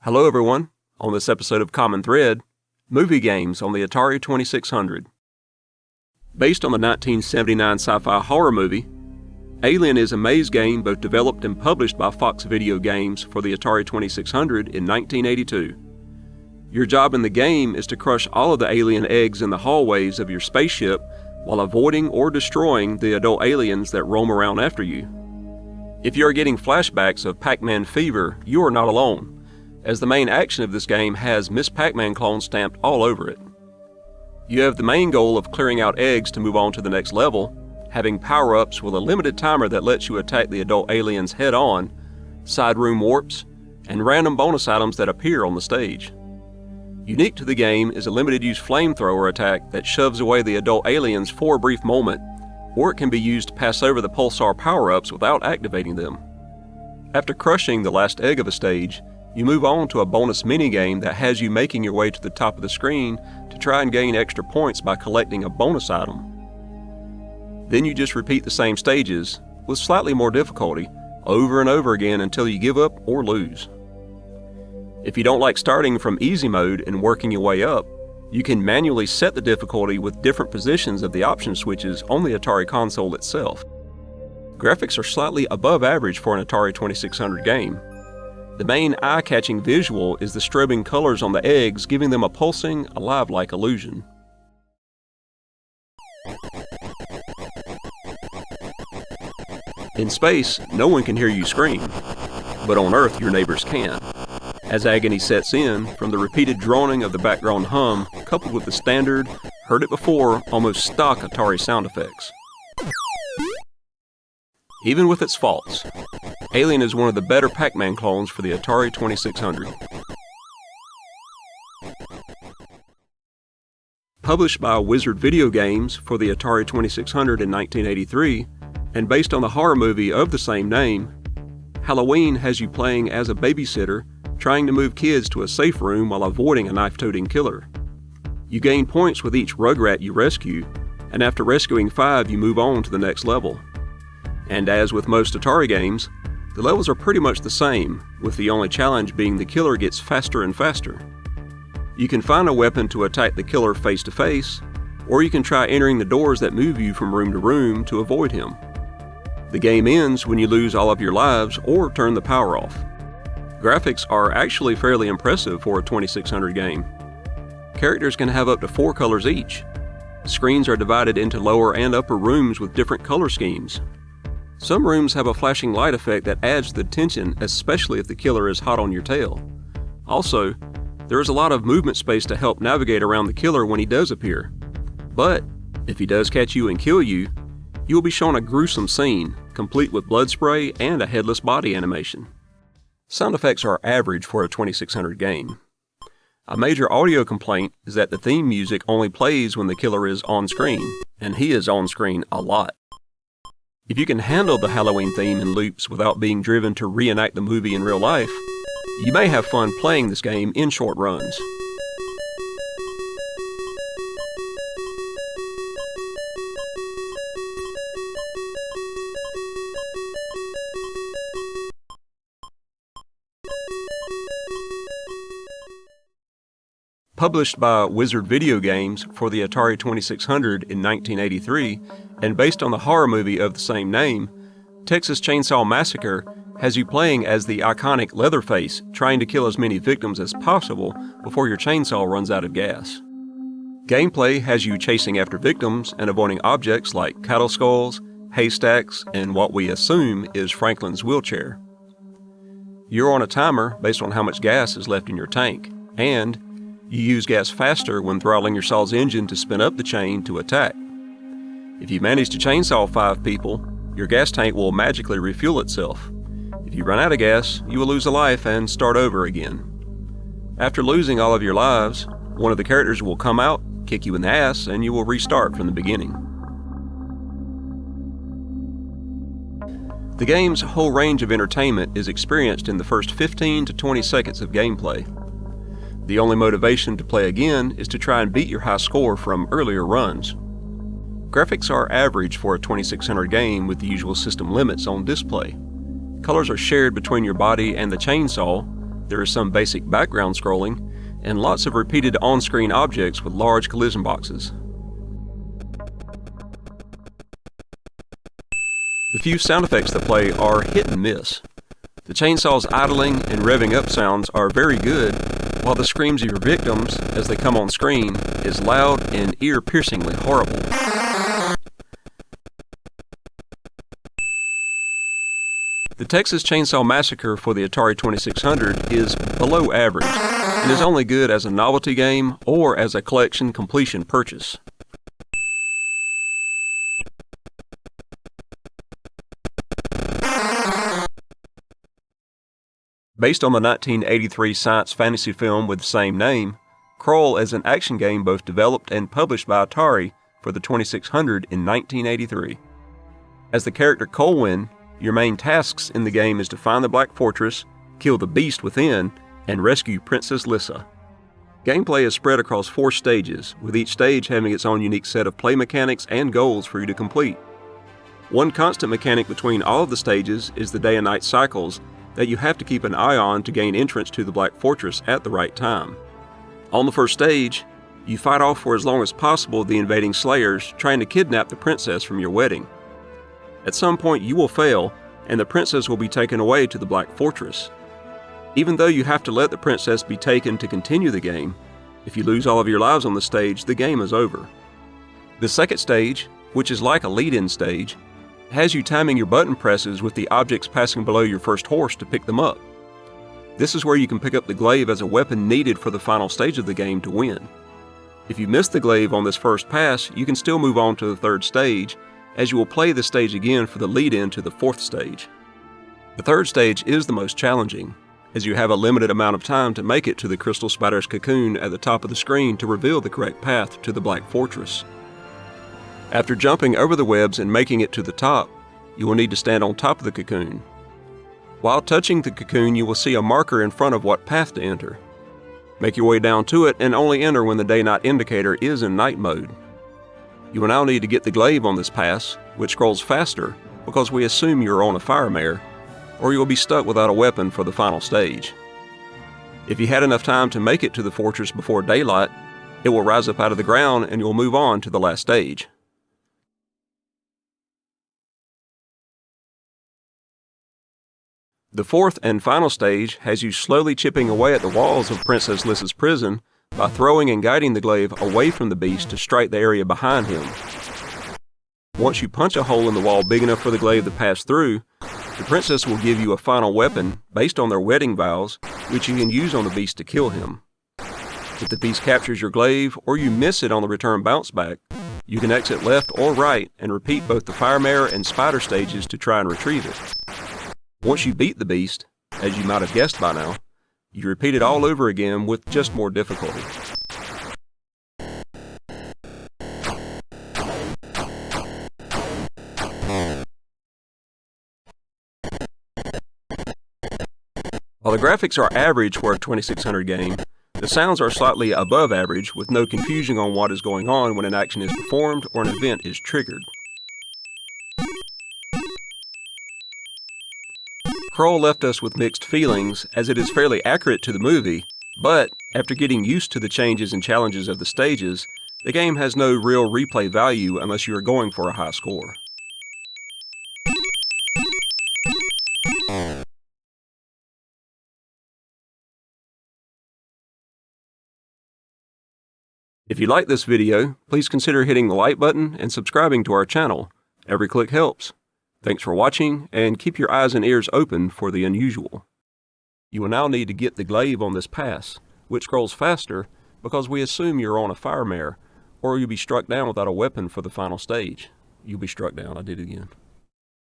Hello everyone, on this episode of Common Thread, movie games on the Atari 2600. Based on the 1979 sci-fi horror movie, Alien is a maze game both developed and published by Fox Video Games for the Atari 2600 in 1982. Your job in the game is to crush all of the alien eggs in the hallways of your spaceship while avoiding or destroying the adult aliens that roam around after you. If you are getting flashbacks of Pac-Man fever, you are not alone, as the main action of this game has Miss Pac-Man clones stamped all over it. You have the main goal of clearing out eggs to move on to the next level, having power-ups with a limited timer that lets you attack the adult aliens head-on, side room warps, and random bonus items that appear on the stage. Unique to the game is a limited-use flamethrower attack that shoves away the adult aliens for a brief moment, or it can be used to pass over the pulsar power-ups without activating them. After crushing the last egg of a stage, you move on to a bonus minigame that has you making your way to the top of the screen to try and gain extra points by collecting a bonus item. Then you just repeat the same stages, with slightly more difficulty, over and over again until you give up or lose. If you don't like starting from easy mode and working your way up, you can manually set the difficulty with different positions of the option switches on the Atari console itself. Graphics are slightly above average for an Atari 2600 game. The main eye-catching visual is the strobing colors on the eggs, giving them a pulsing, alive-like illusion. In space, no one can hear you scream, but on Earth your neighbors can, as agony sets in from the repeated droning of the background hum, coupled with the standard, heard-it-before, almost stock Atari sound effects. Even with its faults, Alien is one of the better Pac-Man clones for the Atari 2600. Published by Wizard Video Games for the Atari 2600 in 1983, and based on the horror movie of the same name, Halloween has you playing as a babysitter trying to move kids to a safe room while avoiding a knife-toting killer. You gain points with each Rugrat you rescue, and after rescuing 5 you move on to the next level. And as with most Atari games, the levels are pretty much the same, with the only challenge being the killer gets faster and faster. You can find a weapon to attack the killer face to face, or you can try entering the doors that move you from room to room to avoid him. The game ends when you lose all of your lives or turn the power off. Graphics are actually fairly impressive for a 2600 game. Characters can have up to 4 colors each. Screens are divided into lower and upper rooms with different color schemes. Some rooms have a flashing light effect that adds to the tension, especially if the killer is hot on your tail. Also, there is a lot of movement space to help navigate around the killer when he does appear. But, if he does catch you and kill you, you will be shown a gruesome scene, complete with blood spray and a headless body animation. Sound effects are average for a 2600 game. A major audio complaint is that the theme music only plays when the killer is on screen, and he is on screen a lot. If you can handle the Halloween theme in loops without being driven to reenact the movie in real life, you may have fun playing this game in short runs. Published by Wizard Video Games for the Atari 2600 in 1983, and based on the horror movie of the same name, Texas Chainsaw Massacre has you playing as the iconic Leatherface, trying to kill as many victims as possible before your chainsaw runs out of gas. Gameplay has you chasing after victims and avoiding objects like cattle skulls, haystacks, and what we assume is Franklin's wheelchair. You're on a timer based on how much gas is left in your tank, and you use gas faster when throttling your saw's engine to spin up the chain to attack. If you manage to chainsaw 5 people, your gas tank will magically refuel itself. If you run out of gas, you will lose a life and start over again. After losing all of your lives, one of the characters will come out, kick you in the ass, and you will restart from the beginning. The game's whole range of entertainment is experienced in the first 15 to 20 seconds of gameplay. The only motivation to play again is to try and beat your high score from earlier runs. Graphics are average for a 2600 game with the usual system limits on display. Colors are shared between your body and the chainsaw, There is some basic background scrolling, and lots of repeated on-screen objects with large collision boxes. The few sound effects that play are hit and miss. The chainsaw's idling and revving up sounds are very good, while the screams of your victims as they come on screen is loud and ear-piercingly horrible. The Texas Chainsaw Massacre for the Atari 2600 is below average and is only good as a novelty game or as a collection completion purchase. Based on the 1983 science fantasy film with the same name, Krull is an action game both developed and published by Atari for the 2600 in 1983. As the character Colwyn, your main tasks in the game is to find the Black Fortress, kill the beast within, and rescue Princess Lissa. Gameplay is spread across 4 stages, with each stage having its own unique set of play mechanics and goals for you to complete. One constant mechanic between all of the stages is the day and night cycles that you have to keep an eye on to gain entrance to the Black Fortress at the right time. On the first stage, you fight off for as long as possible the invading slayers trying to kidnap the princess from your wedding. At some point you will fail, and the princess will be taken away to the Black Fortress. Even though you have to let the princess be taken to continue the game, if you lose all of your lives on the stage, the game is over. The second stage, which is like a lead-in stage, has you timing your button presses with the objects passing below your first horse to pick them up. This is where you can pick up the glaive as a weapon needed for the final stage of the game to win. If you miss the glaive on this first pass, you can still move on to the third stage, as you will play the stage again for the lead-in to the fourth stage. The third stage is the most challenging, as you have a limited amount of time to make it to the crystal spider's cocoon at the top of the screen to reveal the correct path to the Black Fortress. After jumping over the webs and making it to the top, you will need to stand on top of the cocoon. While touching the cocoon, you will see a marker in front of what path to enter. Make your way down to it and only enter when the day-night indicator is in night mode. You will now need to get the glaive on this pass, which scrolls faster because we assume you are on a fire mare, or you will be stuck without a weapon for the final stage. If you had enough time to make it to the fortress before daylight, it will rise up out of the ground and you will move on to the last stage. The fourth and final stage has you slowly chipping away at the walls of Princess Lissa's prison by throwing and guiding the glaive away from the beast to strike the area behind him. Once you punch a hole in the wall big enough for the glaive to pass through, the princess will give you a final weapon based on their wedding vows, which you can use on the beast to kill him. If the beast captures your glaive or you miss it on the return bounce back, you can exit left or right and repeat both the fire mare and spider stages to try and retrieve it. Once you beat the beast, as you might have guessed by now, you repeat it all over again with just more difficulty. While the graphics are average for a 2600 game, the sounds are slightly above average with no confusion on what is going on when an action is performed or an event is triggered. Krull left us with mixed feelings as it is fairly accurate to the movie, but after getting used to the changes and challenges of the stages, the game has no real replay value unless you are going for a high score. If you like this video, please consider hitting the like button and subscribing to our channel. Every click helps. Thanks for watching, and keep your eyes and ears open for the unusual. You will now need to get the glaive on this pass, which scrolls faster because we assume you're on a fire mare, or you'll be struck down without a weapon for the final stage. You'll be struck down, I did it again.